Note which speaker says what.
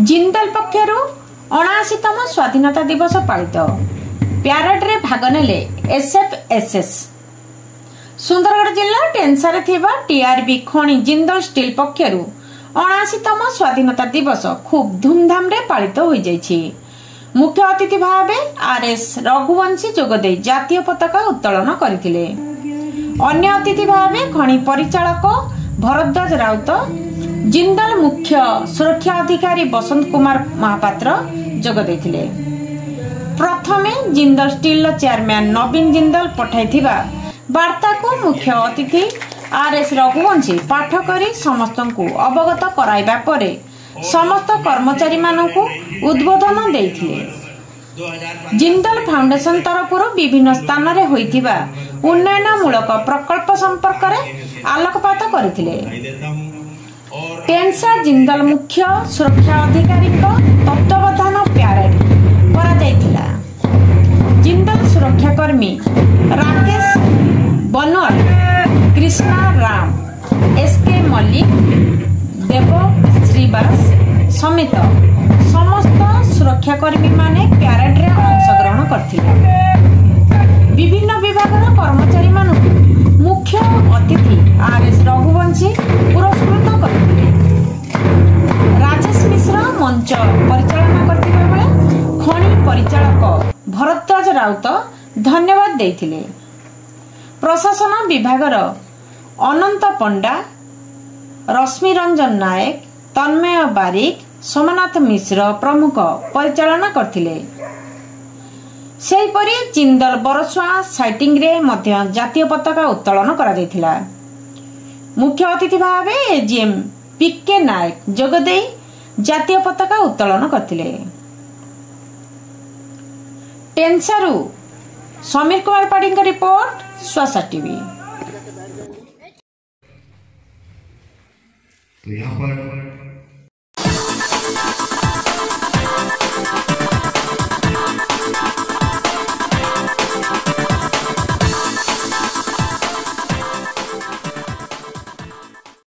Speaker 1: जिंदल पक्षर 79तम स्वाधीनता दिवस पालित प्यारेड रे भाग नेले एसएफएसएस। सुंदरगढ़ जिला टेंसा रे थिबा टीआरबी खणी जिंदल स्टील पक्षर 79तम स्वाधीनता दिवस खूब धूमधाम रे पालित होई जायछि। मुख्य अतिथि भावे आरएस रघुवंशी जोगदे जातीय पताका उत्तोलन करथिले। अन्य अतिथि भावे खणी परिचालक भरद्वाज राउत, जिंदल मुख्य सुरक्षा अधिकारी बसंत कुमार महापात्र जोग देथिले। प्रथमे जिंदल स्टील चेयरमैन नवीन जिंदल पठाइथिबा वार्ता को मुख्य अतिथि आरएस रघुवंशी पाठ करी समस्तंकु अवगत कराइबा परे समस्त कर्मचारी मानकु उद्बोधन देथिले। जिंदल फाउंडेशन तरफरु विभिन्न स्थान रे होइथिबा उन्नयनमूलक प्रकल्प संपर्क रे आलोकपात करथिले। टेंसा जिंदल मुख्य सुरक्षा अधिकारी तत्वावधान प्यारेड करा जायथिला। जिंदल सुरक्षा कर्मी राकेश बनवाल, कृष्णा राम, एसके मल्लिक, देव श्रीवास समेत समस्त सुरक्षा कर्मी माने प्यारेड रे अंशग्रहण करथिले। विभिन्न विभागर कर्मचारी मानकु मुख्य अतिथि आरएस रघुवंशी पुरस्कृत करथिले। राजेश मिश्र मंच परिचालना करथिबा बेले खणी परिचालक भरद्वाज राउत धन्यवाद देथिले। प्रशासन विभागर अनंत पंडा, रश्मि रंजन नायक, तन्मय बारिक, सोमनाथ मिश्र प्रमुख परिचालना करथिले। सेहीपरि जिंदल बरसुआ साइटिंग रे मध्य जातीय पताका उत्तोलन करा जायथिला। मुख्य अतिथि भावे एजीएम पीके नायक जोगदे जातीय पताका उत्तोलन करथिले। टेंसारू समीर कुमार पाढ़ी का रिपोर्ट, स्वासा टीवी।
Speaker 2: तो यहाँ पर